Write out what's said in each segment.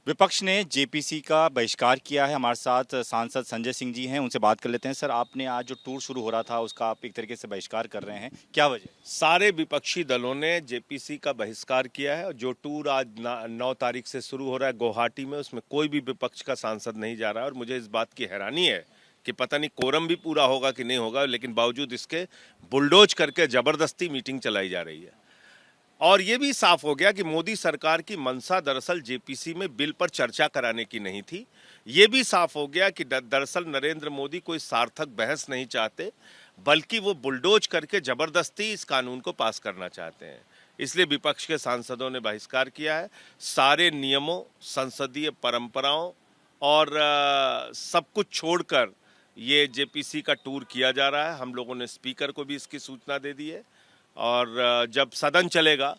विपक्ष ने जेपीसी का बहिष्कार किया है। हमारे साथ सांसद संजय सिंह जी हैं, उनसे बात कर लेते हैं। सर, आपने आज जो टूर शुरू हो रहा था उसका आप एक तरीके से बहिष्कार कर रहे हैं, क्या वजह? सारे विपक्षी दलों ने जेपीसी का बहिष्कार किया है और जो टूर आज 9 तारीख से शुरू हो रहा है गुवाहाटी में, उसमें कोई भी विपक्ष का सांसद नहीं जा रहा है। और मुझे इस बात की हैरानी है कि पता नहीं कोरम भी पूरा होगा कि नहीं होगा, लेकिन बावजूद इसके बुलडोज करके जबरदस्ती मीटिंग चलाई जा रही है। और ये भी साफ हो गया कि मोदी सरकार की मंशा दरअसल जेपीसी में बिल पर चर्चा कराने की नहीं थी। ये भी साफ हो गया कि दरअसल नरेंद्र मोदी कोई सार्थक बहस नहीं चाहते, बल्कि वो बुलडोज करके जबरदस्ती इस कानून को पास करना चाहते हैं। इसलिए विपक्ष के सांसदों ने बहिष्कार किया है। सारे नियमों, संसदीय परंपराओं और सब कुछ छोड़कर ये जेपीसी का टूर किया जा रहा है। हम लोगों ने स्पीकर को भी इसकी सूचना दे दी है और जब सदन चलेगा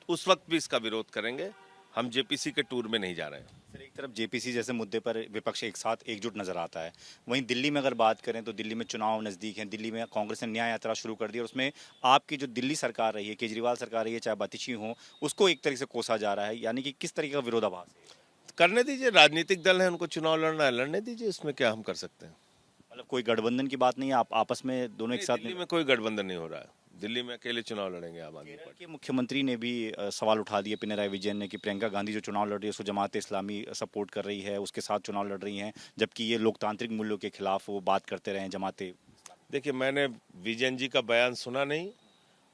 उस वक्त भी इसका विरोध करेंगे। हम जेपीसी के टूर में नहीं जा रहे हैं। सर, एक तरफ जेपीसी जैसे मुद्दे पर विपक्ष एक साथ एकजुट नजर आता है, वहीं दिल्ली में अगर बात करें तो दिल्ली में चुनाव नज़दीक हैं। दिल्ली में कांग्रेस ने न्याय यात्रा शुरू कर दी और उसमें आपकी जो दिल्ली सरकार रही है, केजरीवाल सरकार रही है, चाहे बतिशी हो, उसको एक तरीके से कोसा जा रहा है। यानी कि किस तरीके का विरोधाभास है? करने दीजिए, राजनीतिक दल है, उनको चुनाव लड़ना है, लड़ने दीजिए। इसमें क्या हम कर सकते हैं? मतलब कोई गठबंधन की बात नहीं है, आप आपस में दोनों एक साथ दिल्ली में कोई गठबंधन नहीं हो रहा है। दिल्ली में अकेले चुनाव लड़ेंगे आम आदमी केरल पार्टी। के मुख्यमंत्री ने भी सवाल उठा दिए, पिनराई विजयन ने, कि प्रियंका गांधी जो चुनाव लड़ रही है उसको जमात इस्लामी सपोर्ट कर रही है, उसके साथ चुनाव लड़ रही हैं, जबकि ये लोकतांत्रिक मूल्यों के खिलाफ वो बात करते रहे हैं जमाते। देखिए, मैंने विजयन जी का बयान सुना नहीं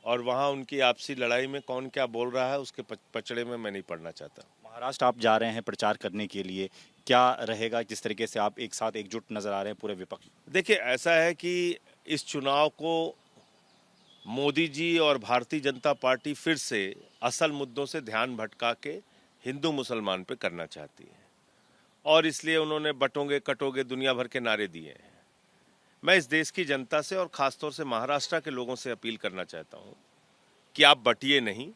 और वहाँ उनकी आपसी लड़ाई में कौन क्या बोल रहा है उसके पचड़े में मैं नहीं पड़ना चाहता। महाराष्ट्र आप जा रहे हैं प्रचार करने के लिए, क्या रहेगा जिस तरीके से आप एक साथ एकजुट नजर आ रहे हैं पूरे विपक्ष? देखिए, ऐसा है कि इस चुनाव को मोदी जी और भारतीय जनता पार्टी फिर से असल मुद्दों से ध्यान भटका के हिंदू मुसलमान पे करना चाहती है और इसलिए उन्होंने बटोगे कटोगे दुनिया भर के नारे दिए हैं। मैं इस देश की जनता से और खासतौर से महाराष्ट्र के लोगों से अपील करना चाहता हूं कि आप बटिए नहीं।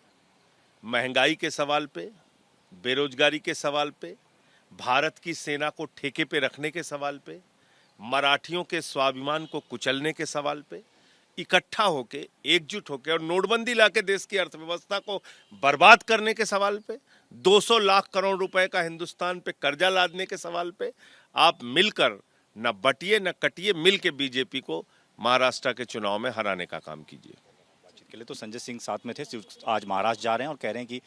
महंगाई के सवाल पे, बेरोजगारी के सवाल पे, भारत की सेना को ठेके पे रखने के सवाल पे, मराठियों के स्वाभिमान को कुचलने के सवाल पे इकट्ठा होके, एकजुट होके और नोटबंदी लाके देश की अर्थव्यवस्था को बर्बाद करने के सवाल पे, 200 लाख करोड़ रुपए का हिंदुस्तान पे कर्जा लादने के सवाल पे आप मिलकर न बटिए न कटिए, मिल के बीजेपी को महाराष्ट्र के चुनाव में हराने का काम कीजिए। बातचीत के लिए तो संजय सिंह साथ में थे, आज महाराष्ट्र जा रहे हैं और कह रहे हैं कि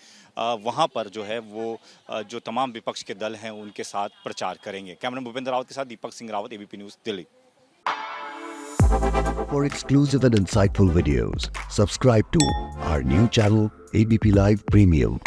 वहां पर जो है वो जो तमाम विपक्ष के दल हैं उनके साथ प्रचार करेंगे। कैमरा भूपेंद्र रावत के साथ Deepak Singh Rawat, ABP news, Delhi. For exclusive and insightful videos, subscribe to our new channel ABP Live Premium.